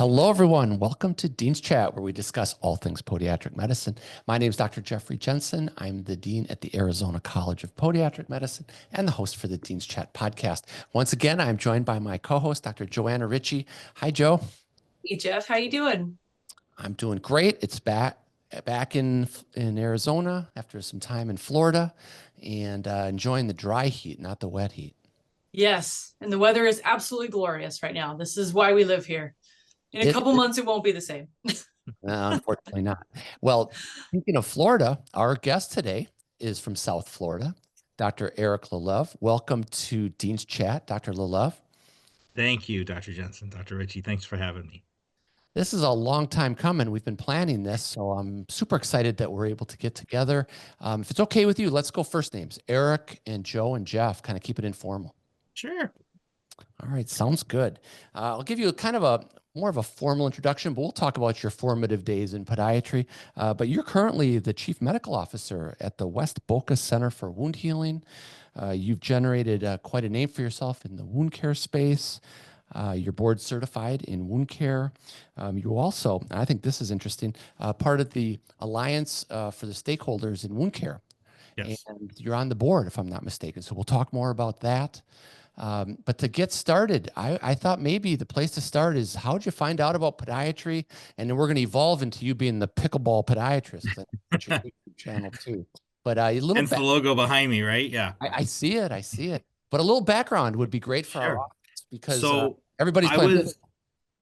Hello, everyone. Welcome to Dean's Chat, where we discuss all things podiatric medicine. My name is Dr. Jeffrey Jensen. I'm the Dean at the Arizona College of Podiatric Medicine and the host for the Dean's Chat podcast. Once again, I'm joined by my co-host, Dr. Joanna Richey. Hi, Joe. Hey, Jeff. How you doing? I'm doing great. It's back in Arizona after some time in Florida and enjoying the dry heat, not the wet heat. Yes, and the weather is absolutely glorious right now. This is why we live here. In a couple months, it won't be the same. Unfortunately not. Well, speaking of Florida, our guest today is from South Florida, Dr. Eric Lullove. Welcome to Dean's Chat, Dr. Lullove. Thank you, Dr. Jensen, Dr. Richey. Thanks for having me. This is a long time coming. We've been planning this, so I'm super excited that we're able to get together. If it's okay with you, let's go first names. Eric and Joe and Jeff, kind of keep it informal. Sure. All right, sounds good. I'll give you kind of more of a formal introduction, but we'll talk about your formative days in podiatry. But you're currently the Chief Medical Officer at the West Boca Center for Wound Healing. You've generated quite a name for yourself in the wound care space. You're board certified in wound care. You also, I think this is interesting, part of the Alliance for the Stakeholders in Wound Care. Yes. And you're on the board, if I'm not mistaken. So we'll talk more about that. But to get started, I thought maybe the place to start is how'd you find out about podiatry? And then we're going to evolve into you being the Pickleball Podiatrist. That's your YouTube channel too. But a little Hence the logo behind me, right? Yeah. I see it. I see it. But a little background would be great for our audience because everybody's playing.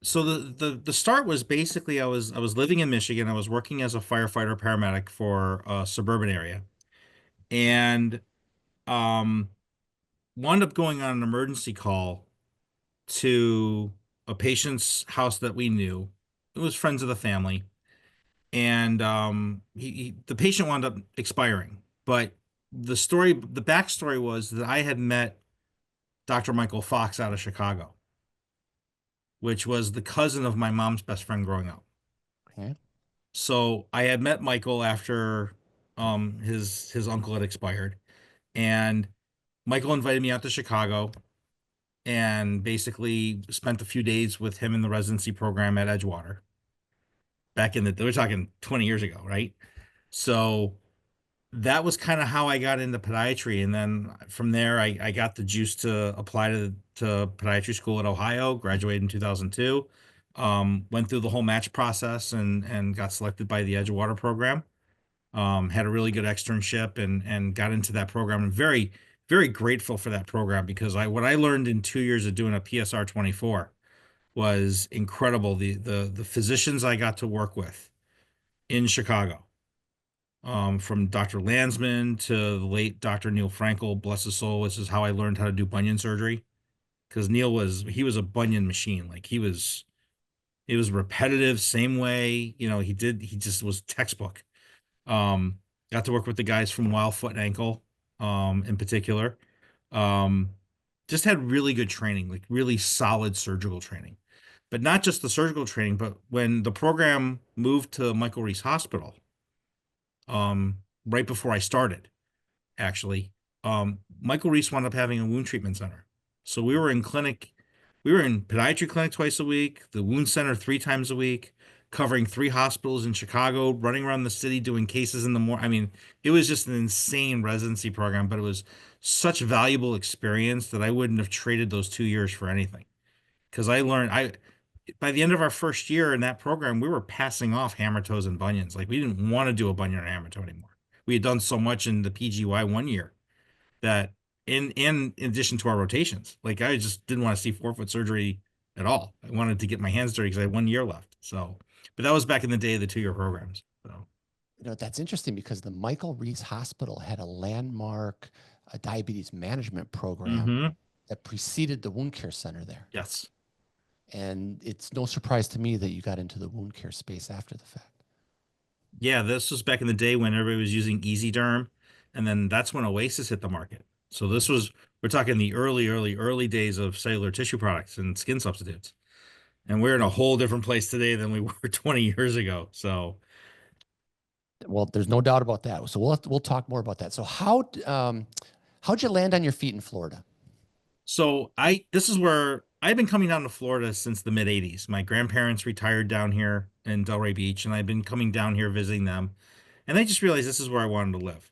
So the start was basically I was living in Michigan. I was working as a firefighter paramedic for a suburban area, and wound up going on an emergency call to a patient's house that we knew. It was friends of the family, and the patient wound up expiring. But the backstory was that I had met Dr. Michael Fox out of Chicago, which was the cousin of my mom's best friend growing up. Okay. So I had met Michael after his uncle had expired, and Michael invited me out to Chicago and basically spent a few days with him in the residency program at Edgewater. We're talking 20 years ago, right? So that was kind of how I got into podiatry. And then from there, I got the juice to apply to podiatry school at Ohio, graduated in 2002, went through the whole match process and got selected by the Edgewater program. Had a really good externship and got into that program. I'm very, very grateful for that program because what I learned in 2 years of doing a PSR 24 was incredible. The physicians I got to work with in Chicago, from Dr. Landsman to the late Dr. Neil Frankel, bless his soul. This is how I learned how to do bunion surgery. Because Neil was a bunion machine. Like it was repetitive, same way, he just was textbook. Got to work with the guys from Wild Foot and Ankle, in particular. Just had really good training, like really solid surgical training. But not just the surgical training, but when the program moved to Michael Reese Hospital, right before I started, actually, Michael Reese wound up having a wound treatment center. So we were in podiatry clinic twice a week, the wound center 3 times a week, covering 3 hospitals in Chicago, running around the city, doing cases in the morning. I mean, it was just an insane residency program, but it was such valuable experience that I wouldn't have traded those 2 years for anything. Because by the end of our first year in that program, we were passing off hammer toes and bunions. Like we didn't want to do a bunion or hammer toe anymore. We had done so much in the PGY 1 year that in addition to our rotations, like I just didn't want to see forefoot surgery at all. I wanted to get my hands dirty because I had 1 year left. So, but that was back in the day of the 2-year programs. So, that's interesting because the Michael Reese Hospital had a landmark diabetes management program that preceded the wound care center there. Yes. And it's no surprise to me that you got into the wound care space after the fact. Yeah, this was back in the day when everybody was using EasyDerm, and then that's when Oasis hit the market. So we're talking the early days of cellular tissue products and skin substitutes. And we're in a whole different place today than we were 20 years ago. So, well, there's no doubt about that. So we'll talk more about that. So how'd you land on your feet in Florida? So this is where I've been coming down to Florida since the mid 80s. My grandparents retired down here in Delray Beach, and I've been coming down here visiting them. And I just realized this is where I wanted to live.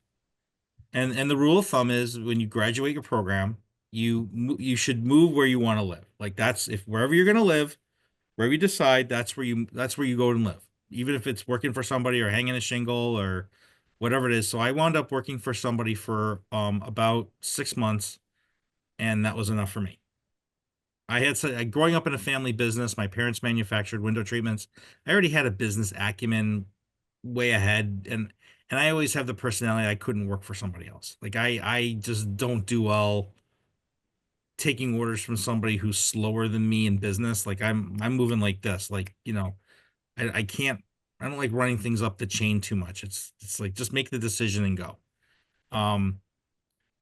And the rule of thumb is when you graduate your program, you should move where you want to live. Like that's if wherever you're going to live, wherever you decide, that's where you go and live. Even if it's working for somebody or hanging a shingle or whatever it is. So I wound up working for somebody for about 6 months, and that was enough for me. I had growing up in a family business. My parents manufactured window treatments. I already had a business acumen way ahead, and I always have the personality I couldn't work for somebody else. Like I just don't do well taking orders from somebody who's slower than me in business. Like I'm moving like this. Like, I can't I don't like running things up the chain too much. It's like just make the decision and go. Um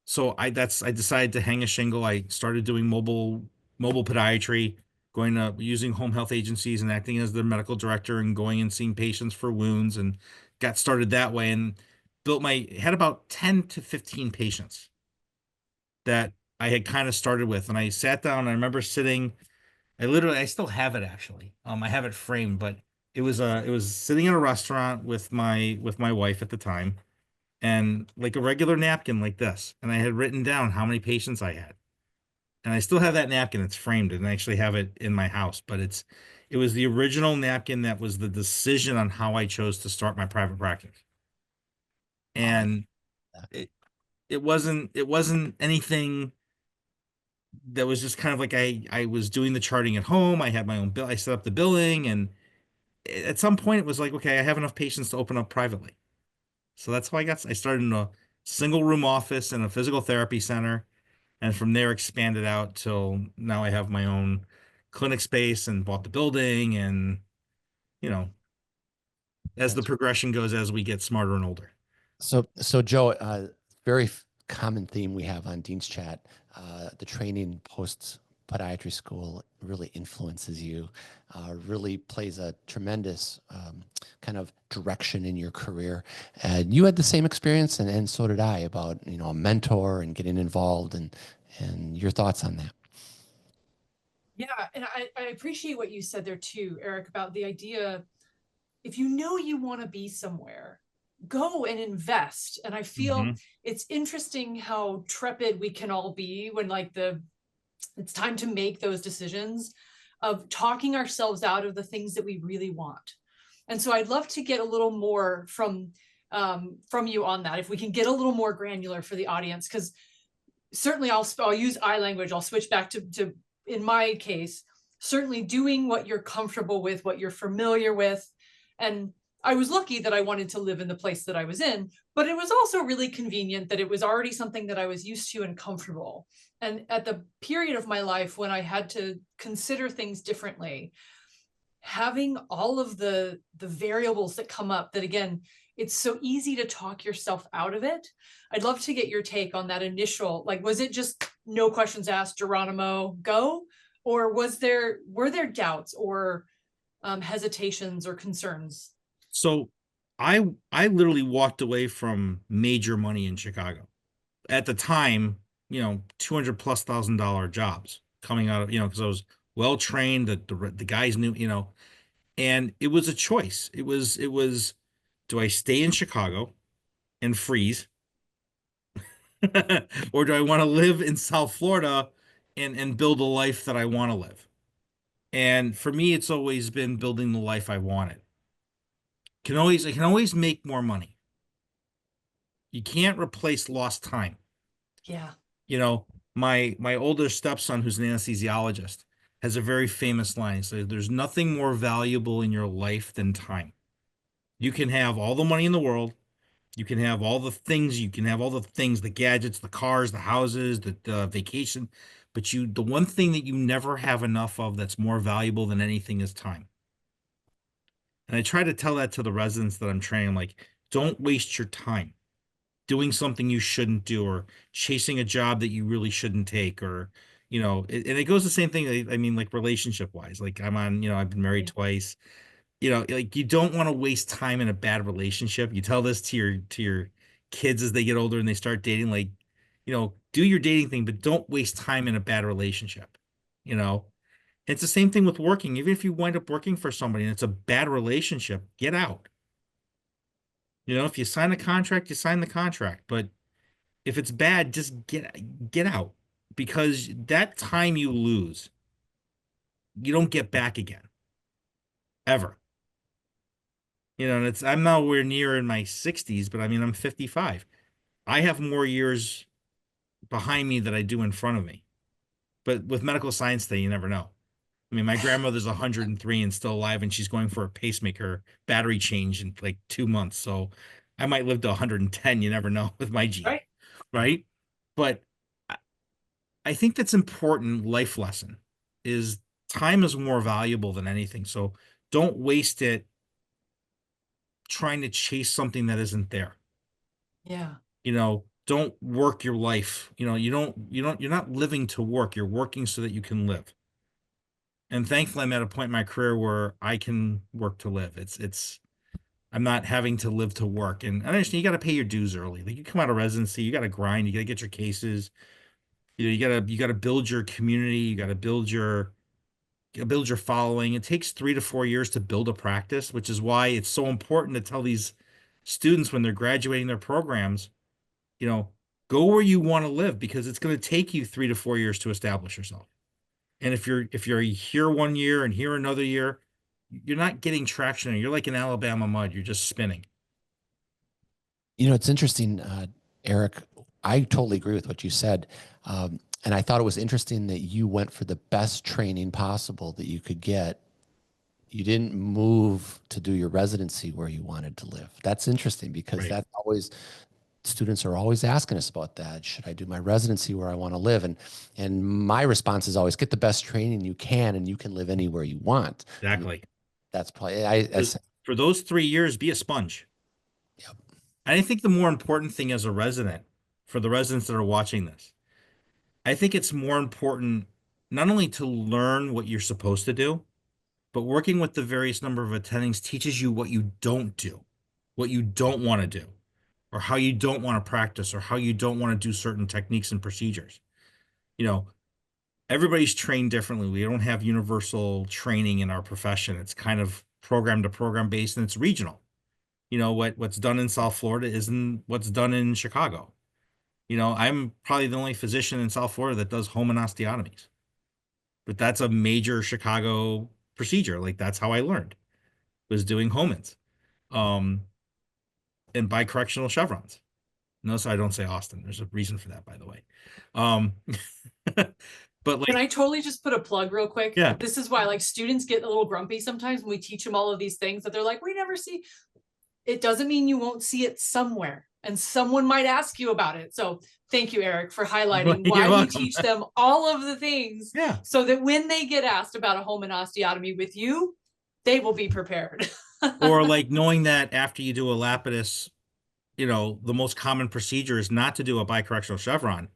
so I decided to hang a shingle. I started doing mobile podiatry, going to using home health agencies and acting as their medical director and going and seeing patients for wounds, and got started that way, and had about 10 to 15 patients that I had kind of started with. And I sat down, I remember sitting, I still have it actually. I have it framed, but it was sitting in a restaurant with my wife at the time, and like a regular napkin like this. And I had written down how many patients I had. And I still have that napkin. It's framed, and I actually have it in my house. But it was the original napkin that was the decision on how I chose to start my private practice. And it it wasn't anything that was just kind of like I was doing the charting at home. I had my own bill. I set up the billing, and at some point it was like, okay, I have enough patients to open up privately. So that's why I started in a single room office in a physical therapy center, and from there expanded out till now I have my own clinic space and bought the building, and you know, as the That's progression goes, as we get smarter and older. so Joe, very common theme we have on Dean's Chat. The training post podiatry school really influences you, really plays a tremendous kind of direction in your career. And you had the same experience, and so did I, about a mentor and getting involved, and your thoughts on that. Yeah, and I appreciate what you said there too, Eric, about the idea, if you know you want to be somewhere, go and invest. And I feel it's interesting how trepid we can all be when it's time to make those decisions of talking ourselves out of the things that we really want. And so I'd love to get a little more from you on that, if we can get a little more granular for the audience, because certainly I'll use I language. I'll switch back to in my case, certainly doing what you're comfortable with, what you're familiar with. And I was lucky that I wanted to live in the place that I was in, but it was also really convenient that it was already something that I was used to and comfortable. And at the period of my life when I had to consider things differently, having all of the variables that come up, that again, it's so easy to talk yourself out of it. I'd love to get your take on that initial, like, was it just no questions asked, Geronimo, go? Or were there doubts or hesitations or concerns? So I literally walked away from major money in Chicago at the time, $200,000+ jobs coming out of, because I was well trained, the guys knew, and it was a choice. It was, do I stay in Chicago and freeze? Or do I want to live in South Florida and build a life that I want to live? And for me, it's always been building the life I wanted. I can always make more money. You can't replace lost time. Yeah. My older stepson, who's an anesthesiologist, has a very famous line. He says, "There's nothing more valuable in your life than time. You can have all the money in the world. You can have all the things. You can have all the things, the gadgets, the cars, the houses, the vacation. But the one thing that you never have enough of that's more valuable than anything is time." And I try to tell that to the residents that I'm training. I'm like, don't waste your time doing something you shouldn't do, or chasing a job that you really shouldn't take, or, and it goes the same thing. I mean, like relationship wise, like I've been married twice, like you don't want to waste time in a bad relationship. You tell this to your kids as they get older and they start dating, like, do your dating thing, but don't waste time in a bad relationship, you know? It's the same thing with working. Even if you wind up working for somebody and it's a bad relationship, get out. You know, if you sign a contract, you sign the contract. But if it's bad, just get out, because that time you lose, you don't get back again, ever. You know, and I'm nowhere near in my 60s, but I mean, I'm 55. I have more years behind me than I do in front of me. But with medical science day, you never know. I mean, my grandmother's 103 and still alive, and she's going for a pacemaker battery change in like 2 months. So I might live to 110. You never know with my gene, Right. right? But I think that's important life lesson is time is more valuable than anything. So don't waste it trying to chase something that isn't there. Yeah. You know, don't work your life. You know, you're not living to work. You're working so that you can live. And thankfully, I'm at a point in my career where I can work to live. I'm not having to live to work. And I understand you got to pay your dues early. Like, you come out of residency, you got to grind, you got to get your cases. You know, you got to build your community, you got to build your following. It takes 3 to 4 years to build a practice, which is why it's so important to tell these students when they're graduating their programs, you know, go where you want to live, because it's going to take you 3 to 4 years to establish yourself. And if you're here 1 year and here another year, you're not getting traction. You're like in Alabama mud. You're just spinning. You know, it's interesting, Eric. I totally agree with what you said. And I thought it was interesting that you went for the best training possible that you could get. You didn't move to do your residency where you wanted to live. That's interesting, because Right. that's always, students are always asking us about that. Should I do my residency where I want to live? And my response is always, get the best training you can, and you can live anywhere you want. Exactly. I mean, that's probably, For those 3 years, be a sponge. Yep. I think the more important thing as a resident, for the residents that are watching this, I think it's more important not only to learn what you're supposed to do, but working with the various number of attendings teaches you what you don't do, what you don't want to do, or how you don't want to practice, or how you don't want to do certain techniques and procedures. You know, everybody's trained differently. We don't have universal training in our profession. It's kind of program to program based, and it's regional. You know, what's done in South Florida isn't what's done in Chicago. You know, I'm probably the only physician in South Florida that does Homan osteotomies, but that's a major Chicago procedure. Like, that's how I learned, was doing Homans, and bicorrectional chevrons. Notice I don't say Austin. There's a reason for that, by the way. But Can like, I totally just put a plug real quick? yeah, This is why like students get a little grumpy sometimes when we teach them all of these things that they're like, we never see. It doesn't mean you won't see it somewhere, and someone might ask you about it. So thank you, Eric, for highlighting You're why we welcome. teach them all of the things, Yeah. so that when they get asked about a Homan osteotomy with you, they will be prepared. Or like knowing that after you do a Lapidus, you know, the most common procedure is not to do a bicorrectional chevron,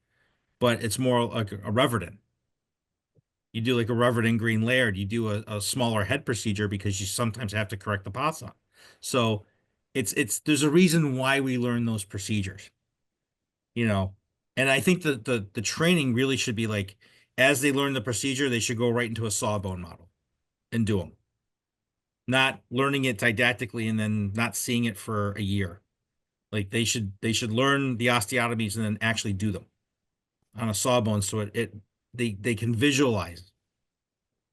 but it's more like a Reverden. You do like a Reverden green layered. You do a smaller head procedure because you sometimes have to correct the pasa. So there's a reason why we learn those procedures, you know. And I think the training really should be like, as they learn the procedure, they should go right into a sawbone model and do them. Not learning it didactically and then not seeing it for a year. Like, they should learn the osteotomies and then actually do them on a sawbone, so they can visualize.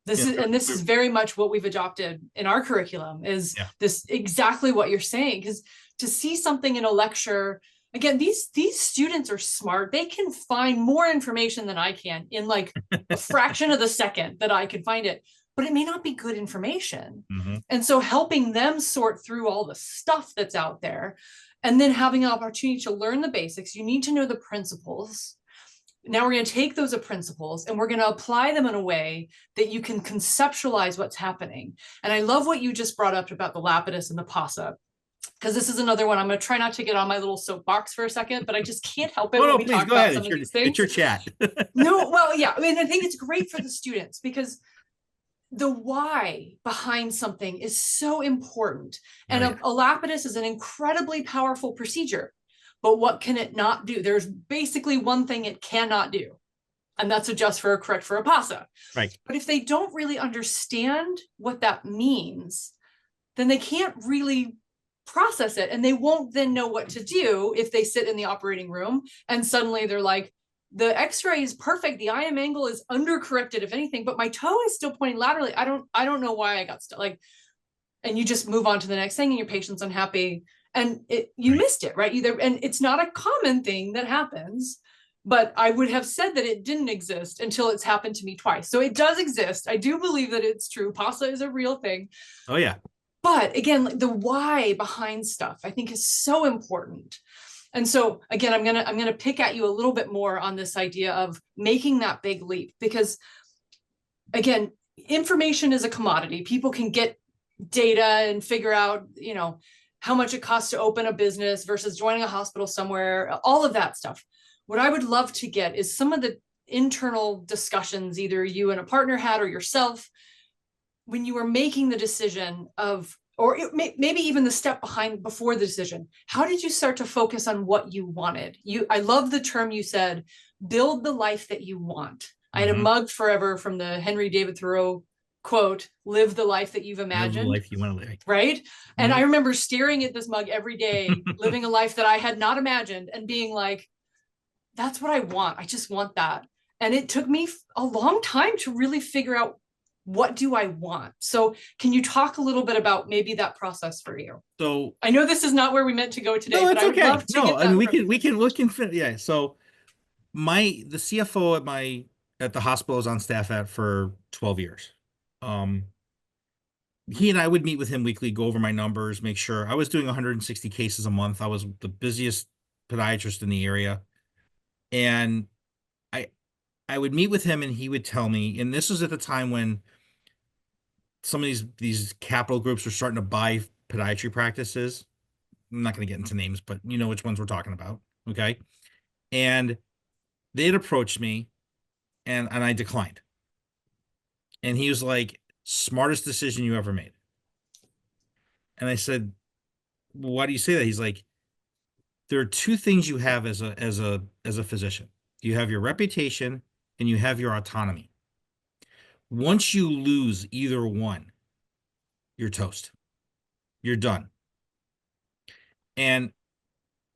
This is very much what we've adopted in our curriculum, is this exactly what you're saying. Because to see something in a lecture, again, these students are smart. They can find more information than I can in like a fraction of the second that I could find it, but it may not be good information. Mm-hmm. And so helping them sort through all the stuff that's out there, and then having an opportunity to learn the basics. You need to know the principles. Now we're going to take those principles and we're going to apply them in a way that you can conceptualize what's happening. And I love what you just brought up about the Lapidus and the pasa, because this is another one. I'm going to try not to get on my little soapbox for a second, but I just can't help it when we talk about some of these things. It's your chat. No, well, yeah. I mean, I think it's great for the students, because the why behind something is so important. And a Lapidus is an incredibly powerful procedure. But what can it not do? There's basically one thing it cannot do, And that's a just for a correct for a pasa. Right. But if they don't really understand what that means, then they can't really process it. And they won't then know what to do if they sit in the operating room and suddenly they're like, the x-ray is perfect. The IM angle is undercorrected, if anything, but my toe is still pointing laterally. I don't know why I got stuck. Like, and you just move on to the next thing and your patient's unhappy and you missed it, right? And it's not a common thing that happens, but I would have said that it didn't exist until it's happened to me twice. So it does exist. I do believe that it's true. PASA is a real thing. Oh yeah. But again, the why behind stuff, I think, is so important. And so again, I'm gonna pick at you a little bit more on this idea of making that big leap, because again, information is a commodity. People can get data and figure out, you know, how much it costs to open a business versus joining a hospital somewhere, all of that stuff. What I would love to get is some of the internal discussions, either you and a partner had or yourself, when you were making the decision of, or maybe even the step before the decision. How did you start to focus on what you wanted? I love the term you said, build the life that you want. I had a mug forever from the Henry David Thoreau quote, live the life that you've imagined. Live the life you want to live. Right? And I remember staring at this mug every day, living a life that I had not imagined and being like, that's what I want. I just want that. And it took me a long time to really figure out, what do I want? So can you talk a little bit about maybe that process for you? So I know this is not where we meant to go today, no, but it's okay. I would love to get that. I mean, we can yeah. So the CFO at the hospital I was on staff at for 12 years. He and I would meet with him weekly, go over my numbers, make sure I was doing 160 cases a month. I was the busiest podiatrist in the area. And I would meet with him and he would tell me, and this was at the time when some of these capital groups were starting to buy podiatry practices. I'm not going to get into names, but you know which ones we're talking about. Okay. And they had approached me and I declined. And he was like, smartest decision you ever made. And I said, well, why do you say that? He's like, there are two things you have as a physician. You have your reputation and you have your autonomy. Once you lose either one, you're toast. You're done. And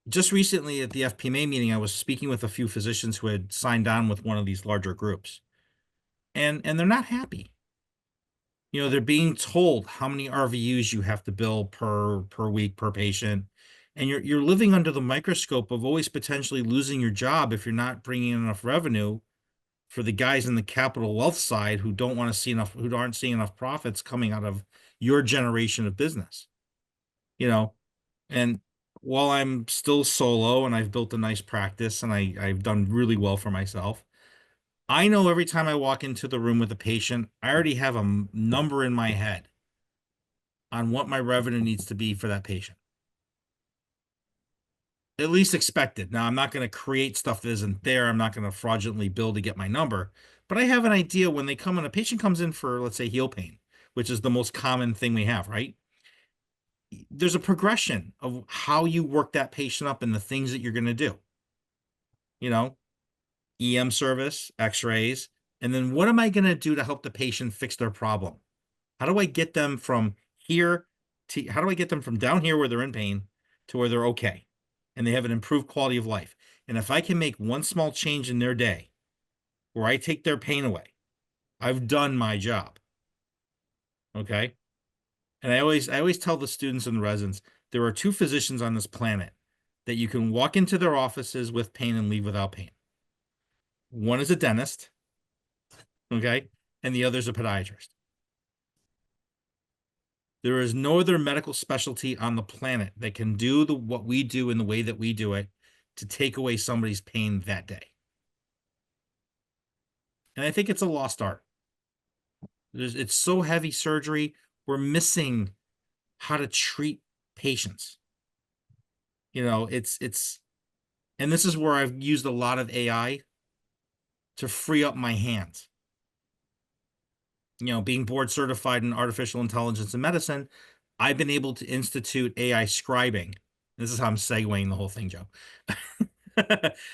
just recently at the FPMA meeting, I was speaking with a few physicians who had signed on with one of these larger groups. And they're not happy. You know, they're being told how many RVUs you have to bill per week, per patient. And you're living under the microscope of always potentially losing your job if you're not bringing in enough revenue for the guys in the capital wealth side who don't want to see enough, who aren't seeing enough profits coming out of your generation of business. You know, and while I'm still solo and I've built a nice practice and I've done really well for myself, I know every time I walk into the room with a patient, I already have a number in my head on what my revenue needs to be for that patient. At least expected. Now, I'm not going to create stuff that isn't there. I'm not going to fraudulently bill to get my number, but I have an idea when they come in, a patient comes in for, let's say, heel pain, which is the most common thing we have, right? There's a progression of how you work that patient up and the things that you're going to do. You know, EM service, x-rays, and then what am I going to do to help the patient fix their problem? How do I get them from here to, how do I get them from down here where they're in pain to where they're okay and they have an improved quality of life? And if I can make one small change in their day where I take their pain away, I've done my job. Okay. And I always tell the students and the residents, there are two physicians on this planet that you can walk into their offices with pain and leave without pain. One is a dentist, okay, and the other is a podiatrist. There is no other medical specialty on the planet that can do what we do in the way that we do it to take away somebody's pain that day. And I think it's a lost art. It's so heavy surgery. We're missing how to treat patients. You know, and this is where I've used a lot of AI to free up my hands. You know, being board certified in artificial intelligence and medicine, I've been able to institute AI scribing. This is how I'm segueing the whole thing, Joe.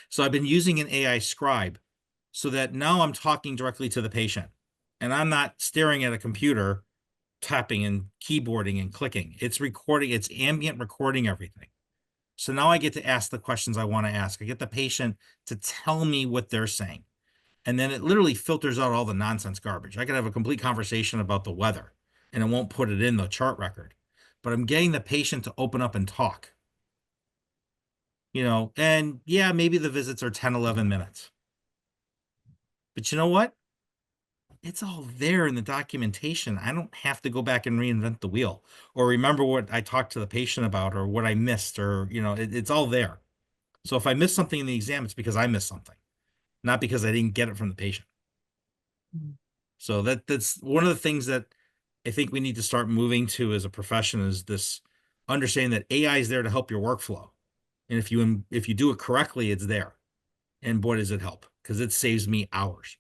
So I've been using an AI scribe so that now I'm talking directly to the patient and I'm not staring at a computer, tapping and keyboarding and clicking. It's recording, it's ambient recording everything. So now I get to ask the questions I want to ask. I get the patient to tell me what they're saying. And then it literally filters out all the nonsense garbage. I could have a complete conversation about the weather and it won't put it in the chart record. But I'm getting the patient to open up and talk. You know, and yeah, maybe the visits are 10, 11 minutes. But you know what? It's all there in the documentation. I don't have to go back and reinvent the wheel or remember what I talked to the patient about or what I missed or, you know, it's all there. So if I miss something in the exam, it's because I missed something, not because I didn't get it from the patient. So that's one of the things that I think we need to start moving to as a profession is this understanding that AI is there to help your workflow. And if you do it correctly, it's there. And boy, does it help because it saves me hours.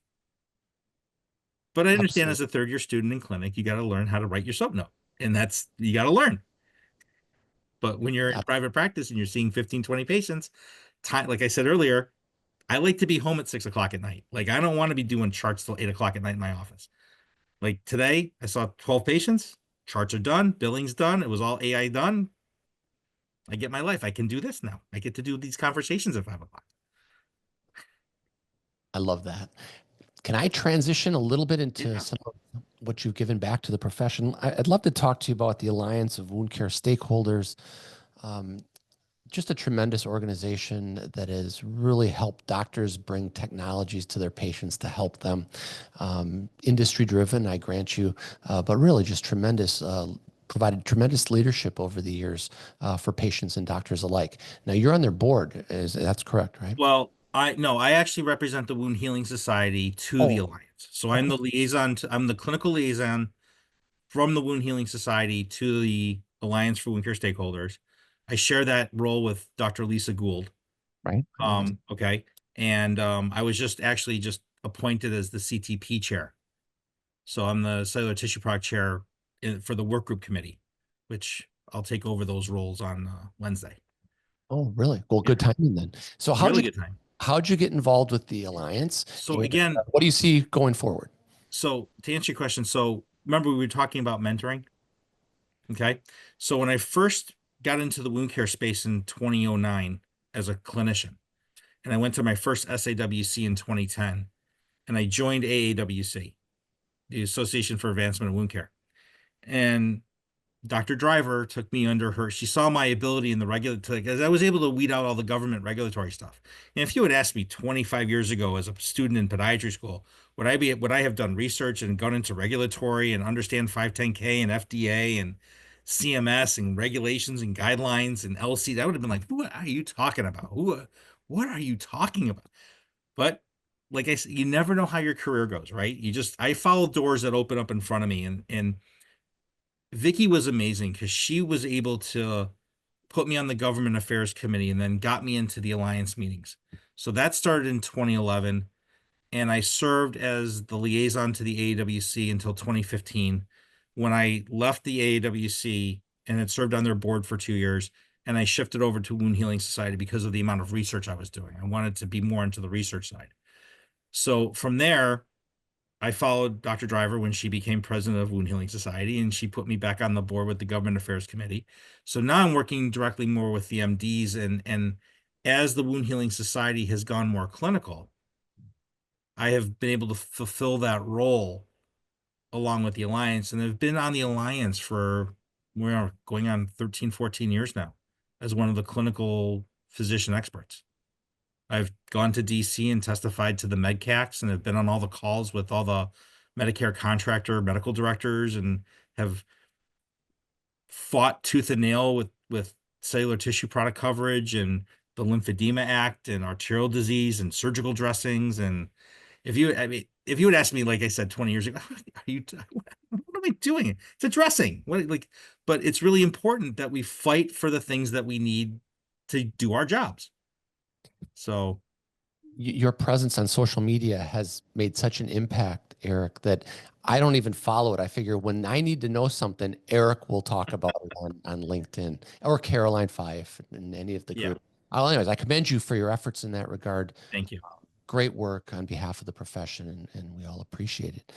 But I understand as a third-year student in clinic, you got to learn how to write your sub note. And you got to learn. But when you're in private practice and you're seeing 15, 20 patients, like I said earlier, I like to be home at 6 o'clock at night. Like, I don't want to be doing charts till 8 o'clock at night in my office. Like today, I saw 12 patients, charts are done, billing's done. It was all AI done. I get my life. I can do this now. I get to do these conversations at 5 o'clock. I love that. Can I transition a little bit into some of what you've given back to the profession? I'd love to talk to you about the Alliance of Wound Care Stakeholders. Just a tremendous organization that has really helped doctors bring technologies to their patients to help them. Industry driven, I grant you, but really just tremendous, provided tremendous leadership over the years for patients and doctors alike. Now you're on their board, that's correct, right? Well, I actually represent the Wound Healing Society to the Alliance. So I'm the liaison, I'm the clinical liaison from the Wound Healing Society to the Alliance for Wound Care Stakeholders. I share that role with Dr. Lisa Gould. Right. Okay. And I was just appointed as the CTP chair. So I'm the cellular tissue product chair for the work group committee, which I'll take over those roles on Wednesday. Oh, really? Well, good timing then. So how'd you get involved with the Alliance? So again, what do you see going forward? So to answer your question, so remember we were talking about mentoring? Okay. So when I first got into the wound care space in 2009 as a clinician, and I went to my first SAWC in 2010, and I joined AAWC, the Association for Advancement of Wound Care. And Dr. Driver took me under her. She saw my ability in the regulatory, because I was able to weed out all the government regulatory stuff. And if you had asked me 25 years ago as a student in podiatry school, would I have done research and gone into regulatory and understand 510K and FDA and CMS and regulations and guidelines and LC? That would have been like, what are you talking about? What are you talking about? But like I said, you never know how your career goes, right? I follow doors that open up in front of me, and Vicky was amazing because she was able to put me on the government affairs committee and then got me into the alliance meetings. So that started in 2011, and I served as the liaison to the AAWC until 2015, when I left the AAWC and had served on their board for 2 years, and I shifted over to Wound Healing Society because of the amount of research I was doing. I wanted to be more into the research side. So from there, I followed Dr. Driver when she became president of Wound Healing Society, and she put me back on the board with the Government Affairs Committee. So now I'm working directly more with the MDs, and as the Wound Healing Society has gone more clinical, I have been able to fulfill that role along with the Alliance, and I've been on the Alliance for, we're going on 13, 14 years now as one of the clinical physician experts. I've gone to DC and testified to the MedCACs and have been on all the calls with all the Medicare contractor medical directors and have fought tooth and nail with cellular tissue product coverage and the Lymphedema Act and arterial disease and surgical dressings. And if you had asked me, like I said, 20 years ago, what am I doing? It's a dressing. But it's really important that we fight for the things that we need to do our jobs. So your presence on social media has made such an impact, Eric, that I don't even follow it. I figure when I need to know something, Eric will talk about it on LinkedIn, or Caroline Fife and any of the group. Anyways, I commend you for your efforts in that regard. Thank you. great work on behalf of the profession, and we all appreciate it.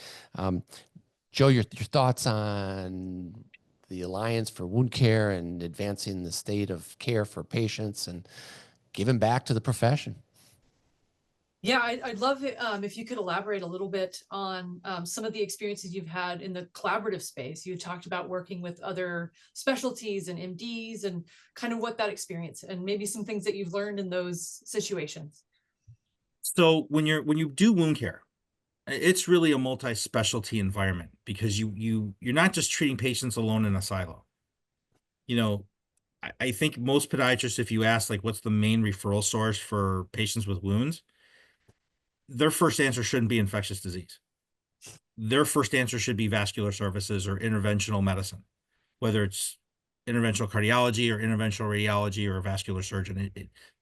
Joe, your thoughts on the Alliance for Wound Care and advancing the state of care for patients and giving back to the profession. Yeah, I'd love it if you could elaborate a little bit on some of the experiences you've had in the collaborative space. You talked about working with other specialties and MDs and kind of what that experience and maybe some things that you've learned in those situations. So when you do wound care, it's really a multi-specialty environment because you're not just treating patients alone in a silo. You know, I think most podiatrists, if you ask like what's the main referral source for patients with wounds, their first answer shouldn't be infectious disease. Their first answer should be vascular services or interventional medicine, whether it's interventional cardiology or interventional radiology or a vascular surgeon.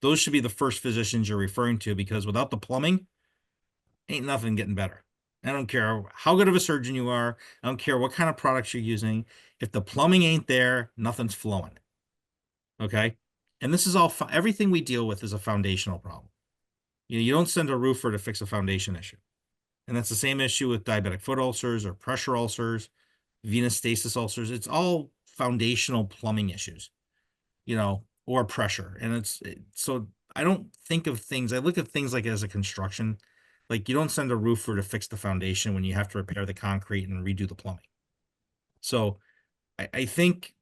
Those should be the first physicians you're referring to, because without the plumbing, ain't nothing getting better. I don't care how good of a surgeon you are. I don't care what kind of products you're using. If the plumbing ain't there, nothing's flowing. Okay. And this is all, everything we deal with is a foundational problem. You don't send a roofer to fix a foundation issue. And that's the same issue with diabetic foot ulcers or pressure ulcers, venous stasis ulcers. It's all foundational plumbing issues, or pressure. And so I don't think of things, I look at things like as a construction. Like you don't send a roofer to fix the foundation when you have to repair the concrete and redo the plumbing. So I think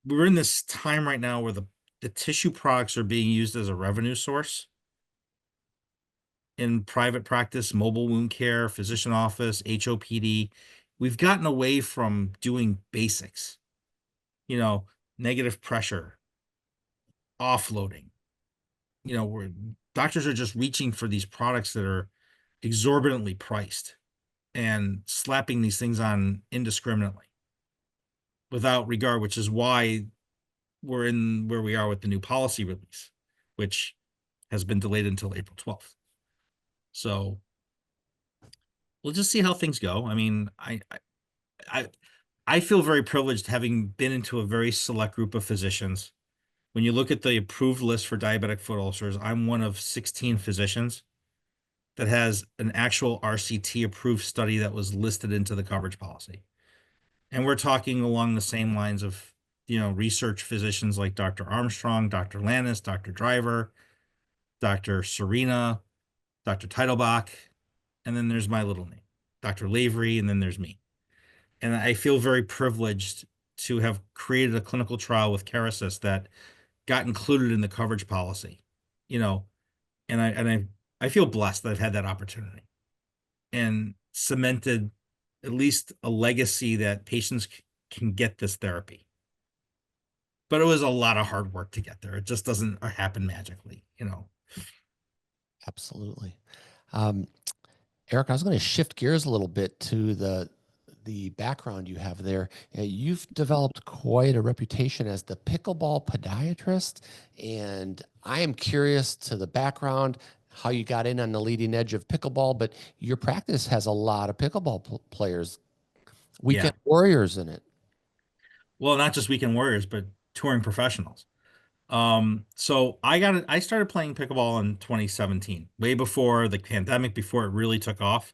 we're in this time right now where the tissue products are being used as a revenue source in private practice, mobile wound care, physician office, HOPD. We've gotten away from doing basics, negative pressure, offloading. Where doctors are just reaching for these products that are exorbitantly priced and slapping these things on indiscriminately without regard, which is why we're in where we are with the new policy release, which has been delayed until April 12th. So we'll just see how things go. I mean, I feel very privileged having been into a very select group of physicians. When you look at the approved list for diabetic foot ulcers, I'm one of 16 physicians that has an actual RCT approved study that was listed into the coverage policy. And we're talking along the same lines of, research physicians like Dr. Armstrong, Dr. Lannis, Dr. Driver, Dr. Serena, Dr. Teitelbach, and then there's my little name, Dr. Lavery, and then there's me. And I feel very privileged to have created a clinical trial with Kerecis that got included in the coverage policy, and I feel blessed that I've had that opportunity and cemented at least a legacy that patients can get this therapy. But it was a lot of hard work to get there. It just doesn't happen magically, Absolutely. Eric, I was going to shift gears a little bit to the background you have there. You've developed quite a reputation as the Pickleball Podiatrist, and I am curious to the background, how you got in on the leading edge of pickleball, but your practice has a lot of pickleball players, weekend warriors in it. Well, not just weekend warriors, but touring professionals. So I started playing pickleball in 2017, way before the pandemic, before it really took off.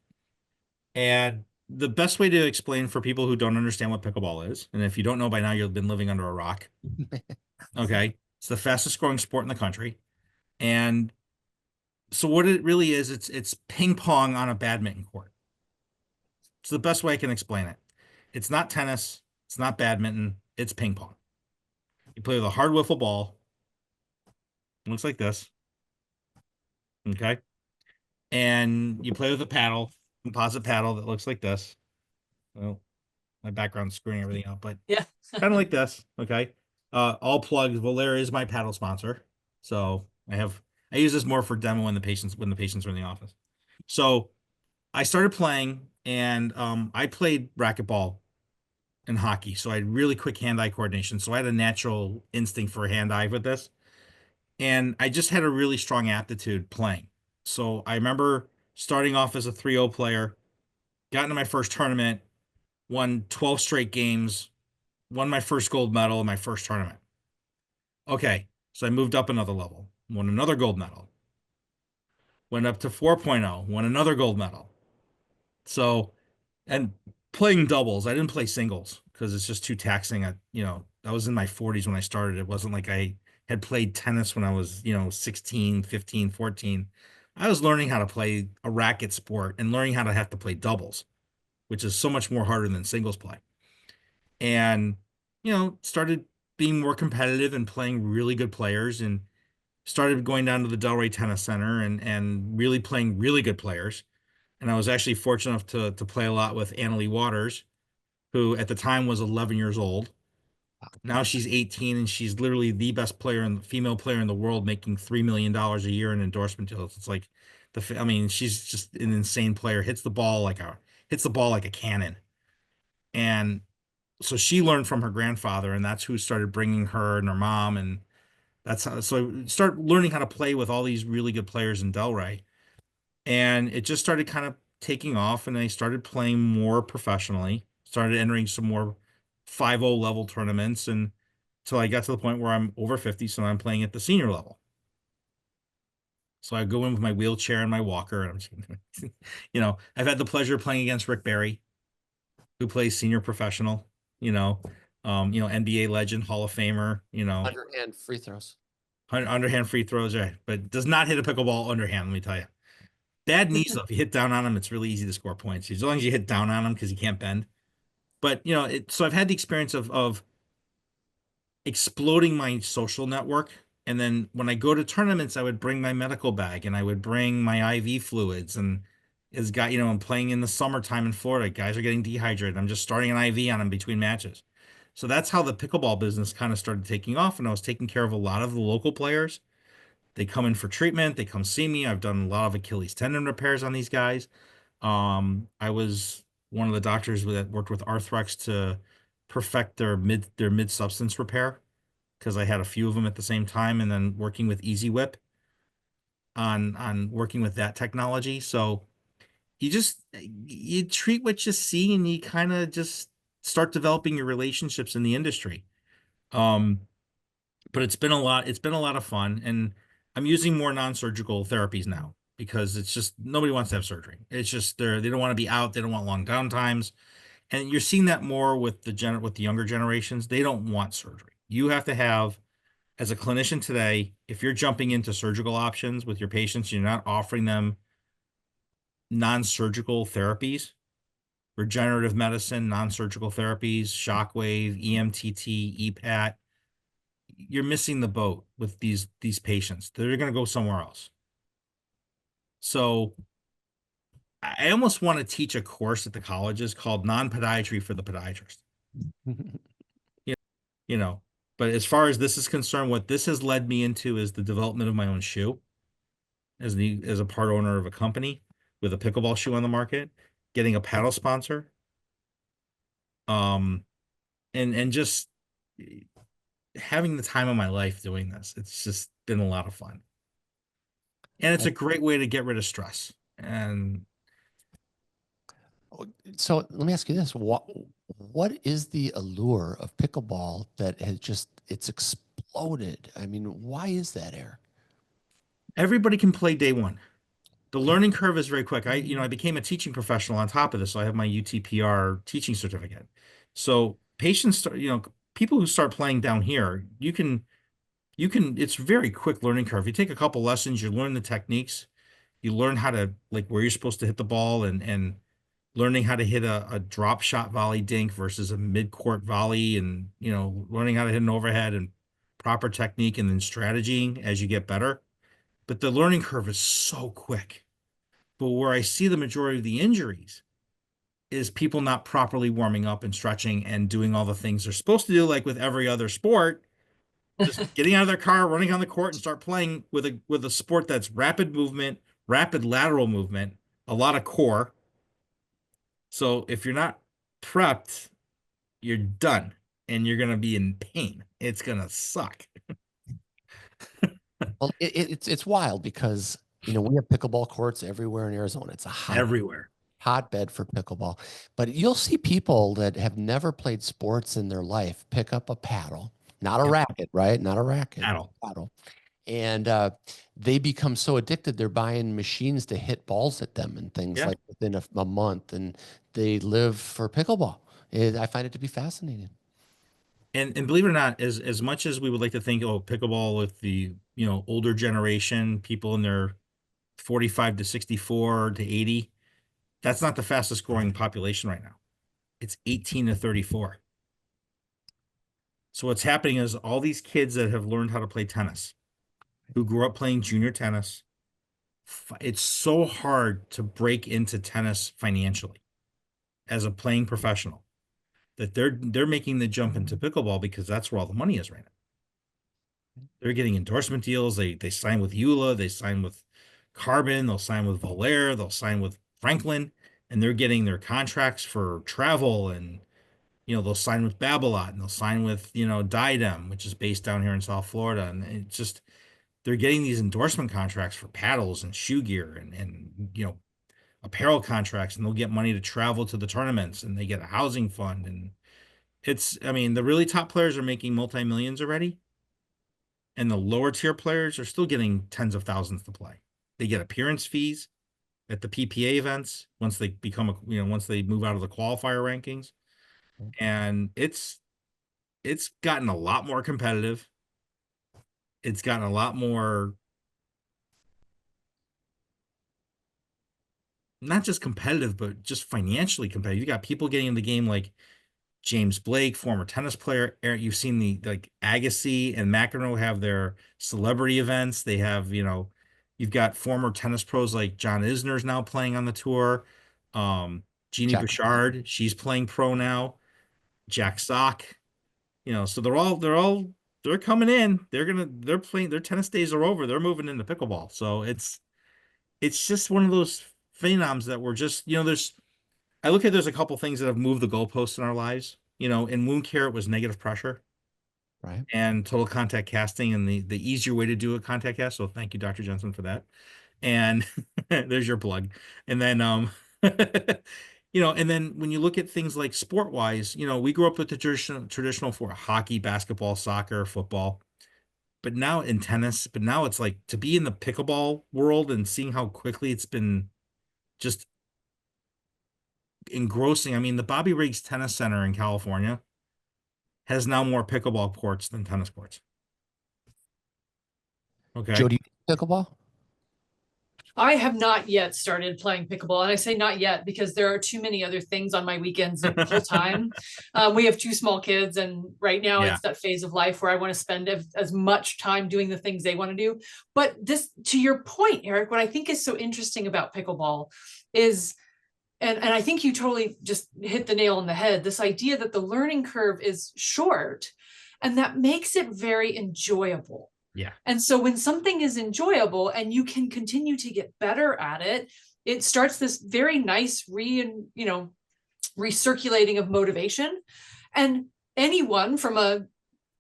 And the best way to explain for people who don't understand what pickleball is, and if you don't know by now, you've been living under a rock. Okay. It's the fastest growing sport in the country. And so what it really is, it's ping pong on a badminton court. It's the best way I can explain it. It's not tennis. It's not badminton. It's ping pong. You play with a hard wiffle ball. It looks like this. Okay. And you play with a paddle, composite paddle that looks like this. Well, my background's screwing everything up, but yeah, kind of like this. Okay. All plugged. Volair is my paddle sponsor. So I use this more for demo when the patients are in the office. So I started playing, and I played racquetball and hockey. So I had really quick hand-eye coordination. So I had a natural instinct for hand-eye with this. And I just had a really strong aptitude playing. So I remember starting off as a 3-0 player, got into my first tournament, won 12 straight games, won my first gold medal in my first tournament. Okay, so I moved up another level, won another gold medal, went up to 4.0, won another gold medal. So, and playing doubles, I didn't play singles because it's just too taxing. I was in my 40s when I started. It wasn't like I had played tennis when I was, 16, 15, 14. I was learning how to play a racket sport and learning how to have to play doubles, which is so much more harder than singles play. And, started being more competitive and playing really good players, and started going down to the Delray Tennis Center and really playing really good players. And I was actually fortunate enough to play a lot with Annalie Waters, who at the time was 11 years old. Now she's 18, and she's literally the best female player in the world, making $3 million a year in endorsement deals. It's like she's just an insane player. Hits the ball like a cannon. And so she learned from her grandfather, and that's who started bringing her and her mom, and that's how. So I started learning how to play with all these really good players in Delray, and it just started kind of taking off. And I started playing more professionally. Started entering some more 5-0 level tournaments, and till I got to the point where I'm over 50, so I'm playing at the senior level. So I go in with my wheelchair and my walker, and I'm just, I've had the pleasure of playing against Rick Barry, who plays senior professional, NBA legend, Hall of Famer, Underhand free throws. underhand free throws, right? But does not hit a pickleball underhand, let me tell you. Bad knees, though. If you hit down on him, it's really easy to score points. As long as you hit down on him because he can't bend. But, so I've had the experience of exploding my social network. And then when I go to tournaments, I would bring my medical bag, and I would bring my IV fluids. And I'm playing in the summertime in Florida. Guys are getting dehydrated. I'm just starting an IV on them between matches. So that's how the pickleball business kind of started taking off. And I was taking care of a lot of the local players. They come in for treatment. They come see me. I've done a lot of Achilles tendon repairs on these guys. I was one of the doctors that worked with Arthrex to perfect their mid substance repair, because I had a few of them at the same time, and then working with Easy Whip on working with that technology. So you treat what you see, and you kind of just start developing your relationships in the industry. But it's been a lot of fun, and I'm using more non-surgical therapies now because it's just nobody wants to have surgery. It's just they don't want to be out, they don't want long downtimes. And you're seeing that more with the younger generations. They don't want surgery. You have to have, as a clinician today, if you're jumping into surgical options with your patients, you're not offering them non-surgical therapies, regenerative medicine, non-surgical therapies, shockwave, EMTT, EPAT, you're missing the boat with these patients. They're going to go somewhere else. So I almost want to teach a course at the colleges called non-podiatry for the podiatrist. But as far as this is concerned, what this has led me into is the development of my own shoe as a part owner of a company with a pickleball shoe on the market, getting a paddle sponsor, and just having the time of my life doing this. It's just been a lot of fun. And it's a great way to get rid of stress. And so let me ask you this. What is the allure of pickleball that it's exploded? I mean, why is that, Eric? Everybody can play day one. The learning curve is very quick. I became a teaching professional on top of this. So I have my UTPR teaching certificate. So patients, people who start playing down here, it's very quick learning curve. You take a couple lessons, you learn the techniques, you learn how to, like, where you're supposed to hit the ball, and learning how to hit a drop shot volley dink versus a mid-court volley, and, learning how to hit an overhead and proper technique, and then strategy as you get better. But the learning curve is so quick. But where I see the majority of the injuries is people not properly warming up and stretching and doing all the things they're supposed to do, like with every other sport, just getting out of their car, running on the court, and start playing with a sport that's rapid movement, rapid lateral movement, a lot of core. So if you're not prepped, you're done, and you're gonna be in pain. It's gonna suck. Well, it's wild because we have pickleball courts everywhere in Arizona. It's a Everywhere. hotbed for pickleball. But you'll see people that have never played sports in their life pick up a paddle, not a racket, right? Not a racket, Paddle. paddle, And they become so addicted, they're buying machines to hit balls at them and things Yeah. like within a month, and they live for pickleball. I find it to be fascinating. And believe it or not, as much as we would like to think, oh, pickleball with the, older generation, people in their 45 to 64 to 80, that's not the fastest growing population right now. It's 18 to 34. So what's happening is all these kids that have learned how to play tennis, who grew up playing junior tennis, it's so hard to break into tennis financially as a playing professional that they're making the jump into pickleball because that's where all the money is right now. They're getting endorsement deals. They sign with Eula, they sign with Carbon, they'll sign with Volair, they'll sign with Franklin, and they're getting their contracts for travel, and they'll sign with Babolat, and they'll sign with Diadem, which is based down here in South Florida, and it's just they're getting these endorsement contracts for paddles and shoe gear and apparel contracts, and they'll get money to travel to the tournaments, and they get a housing fund. And I mean, the really top players are making multi-millions already, and the lower tier players are still getting tens of thousands to play. They get appearance fees at the PPA events once they once they move out of the qualifier rankings. And it's gotten a lot more competitive. It's gotten a lot more, not just competitive, but just financially competitive. You got people getting in the game like James Blake, former tennis player. You've seen the like Agassi and McEnroe have their celebrity events. They have, you've got former tennis pros like John Isner's now playing on the tour. Jeannie Jack. Bouchard, she's playing pro now. Jack Sock, so they're coming in. They're playing, their tennis days are over. They're moving into pickleball. So it's just one of those phenoms that we're just, I look at, there's a couple things that have moved the goalposts in our lives. In wound care, it was negative pressure Right. and total contact casting, and the easier way to do a contact cast. So thank you, Dr. Jensen, for that. And there's your plug. And then, and then when you look at things like sport wise, we grew up with the traditional for hockey, basketball, soccer, football, but now in tennis, but now it's like to be in the pickleball world and seeing how quickly it's been just engrossing. I mean, the Bobby Riggs Tennis Center in California has now more pickleball courts than tennis courts. Okay. Joe, do you play pickleball? I have not yet started playing pickleball, and I say not yet because there are too many other things on my weekends at full time. We have two small kids, and right now it's that phase of life where I want to spend as much time doing the things they want to do. But this, to your point, Eric, what I think is so interesting about pickleball is, and I think you totally just hit the nail on the head, this idea that the learning curve is short, and that makes it very enjoyable. Yeah. And so when something is enjoyable and you can continue to get better at it, it starts this very nice recirculating of motivation. And anyone from a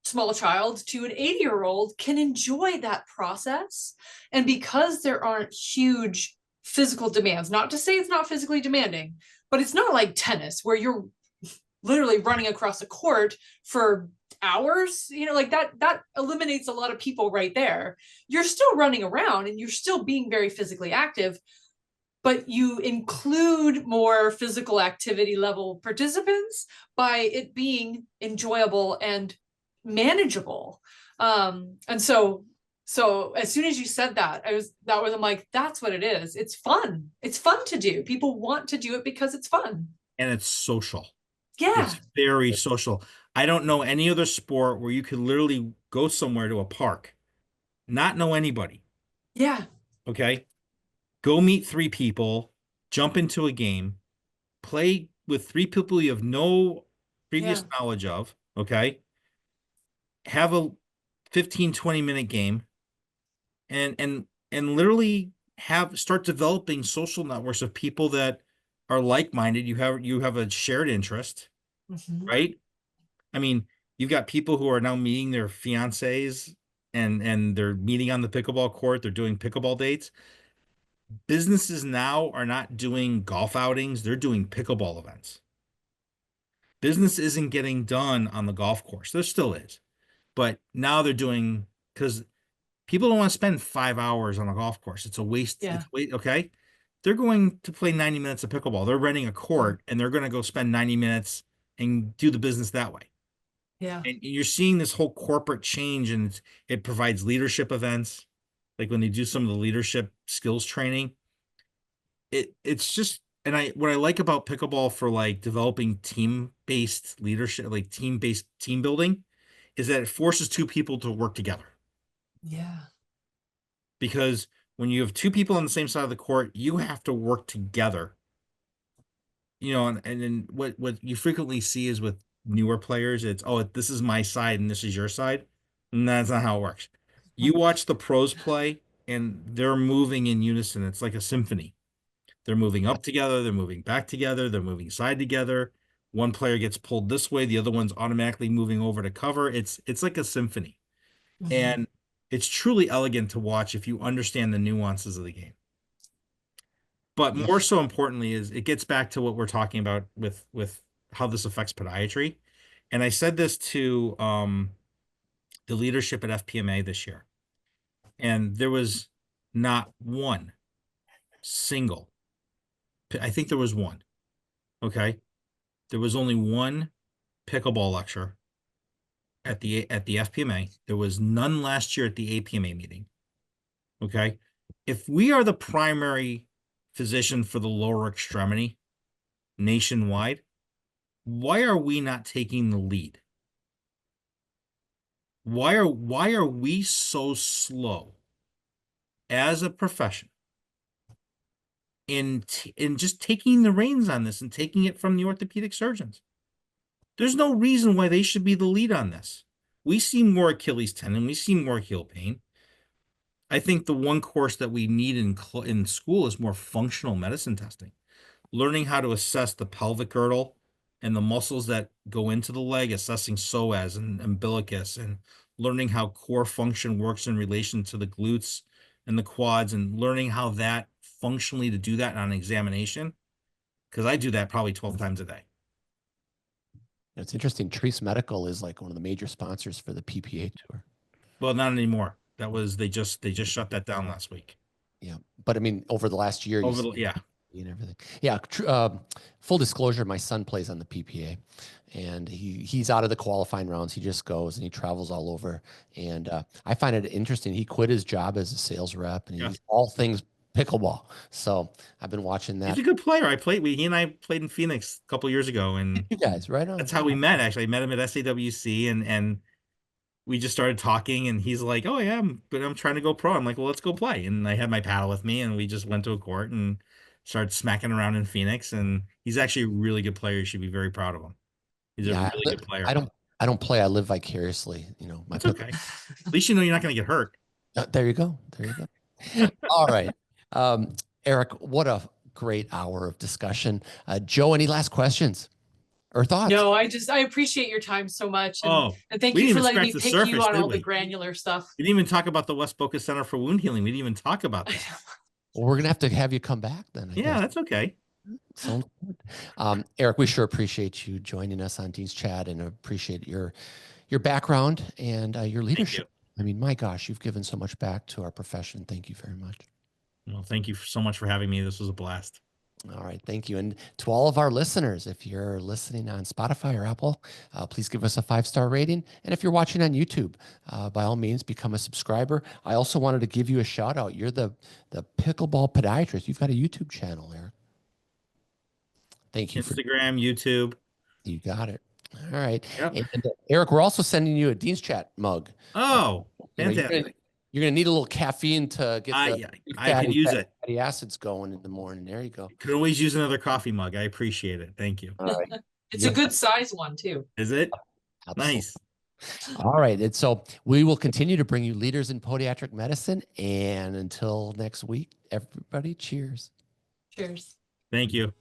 small child to an 80-year-old can enjoy that process. And because there aren't huge physical demands, not to say it's not physically demanding, but it's not like tennis where you're literally running across a court for hours, like that eliminates a lot of people right there. You're still running around and you're still being very physically active, but you include more physical activity level participants by it being enjoyable and manageable. And so as soon as you said that, I'm like, that's what it is. It's fun. It's fun to do. People want to do it because it's fun. And it's social. Yeah. It's very social. I don't know any other sport where you could literally go somewhere to a park, not know anybody. Yeah. Okay. Go meet three people, jump into a game, play with three people you have no previous knowledge of. Okay. Have a 15, 20-minute game and literally start developing social networks of people that are like-minded. You have a shared interest, right? I mean, you've got people who are now meeting their fiancés and they're meeting on the pickleball court. They're doing pickleball dates. Businesses now are not doing golf outings. They're doing pickleball events. Business isn't getting done on the golf course. There still is, but now they're doing, because People don't want to spend 5 hours on a golf course. It's a waste. Yeah. It's wait. Okay. They're going to play 90 minutes of pickleball. They're renting a court and they're going to go spend 90 minutes and do the business that way. Yeah. And you're seeing this whole corporate change, and it provides leadership events. Like when they do some of the leadership skills training, it's just, and what I like about pickleball for like developing team-based leadership, like team-based team building, is that it forces two people to work together. Yeah. Because when you have two people on the same side of the court, you have to work together. You know, and then what you frequently see is with newer players, it's, oh, this is my side and this is your side. And that's not how it works. You watch the pros play and they're moving in unison. It's like a symphony. They're moving up together, they're moving back together, they're moving side together. One player gets pulled this way, the other one's automatically moving over to cover. It's like a symphony. And it's truly elegant to watch if you understand the nuances of the game. But more so importantly is it gets back to what we're talking about with how this affects podiatry. And I said this to the leadership at FPMA this year. And there was not one single, I think there was one. Okay. There was only one pickleball lecture at the FPMA. There was none last year at the APMA meeting. Okay. If we are the primary physician for the lower extremity nationwide, why are we not taking the lead? Why are we so slow as a profession in just taking the reins on this and taking it from the orthopedic surgeons? There's no reason why they should be the lead on this. We see more Achilles tendon, we see more heel pain. I think the one course that we need in school is more functional medicine testing, learning how to assess the pelvic girdle and the muscles that go into the leg, assessing psoas and umbilicus, and learning how core function works in relation to the glutes and the quads, and learning how that functionally to do that on an examination. Because I do that probably 12 times a day. It's interesting. Treese Medical is like one of the major sponsors for the PPA tour. Well, not anymore. That was, they just shut that down last week. Yeah. But I mean, over the last year, yeah. And everything. Yeah. Full disclosure, my son plays on the PPA and he's out of the qualifying rounds. He just goes and he travels all over. And I find it interesting. He quit his job as a sales rep and he's all things pickleball. So I've been watching that. He's a good player. He and I played in Phoenix a couple years ago, and you guys, right on. That's how we met. Actually, I met him at SAWC, and we just started talking. And he's like, "Oh yeah, I'm trying to go pro." I'm like, "Well, let's go play." And I had my paddle with me, and we just went to a court and started smacking around in Phoenix. And he's actually a really good player. You should be very proud of him. He's a really good player. I don't play. I live vicariously. You know, that's okay. At least you know you're not going to get hurt. There you go. There you go. All right. Eric, what a great hour of discussion. Joe, any last questions or thoughts? No, I appreciate your time so much. And thank you for letting me pick you on all the granular stuff. We didn't even talk about the West Boca Center for Wound Healing. We didn't even talk about that. Well, we're going to have you come back then. I guess. That's okay. Sounds good. Eric, we sure appreciate you joining us on Dean's Chat and appreciate your background and your leadership. I mean, my gosh, you've given so much back to our profession. Thank you very much. Well, thank you so much for having me. This was a blast. All right. Thank you. And to all of our listeners, if you're listening on Spotify or Apple, please give us a 5-star rating. And if you're watching on YouTube, by all means, become a subscriber. I also wanted to give you a shout out. You're the Pickleball Podiatrist. You've got a YouTube channel, Eric. Thank you. Instagram, YouTube. You got it. All right. Yep. And Eric, we're also sending you a Dean's Chat mug. Oh, fantastic. You're going to need a little caffeine to get I could use fatty acids going in the morning. There you go. Could always use another coffee mug. I appreciate it. Thank you. All right. It's a good size one too. Is it? Absolutely. Nice. All right. And so we will continue to bring you leaders in podiatric medicine. And until next week, everybody, cheers. Cheers. Thank you.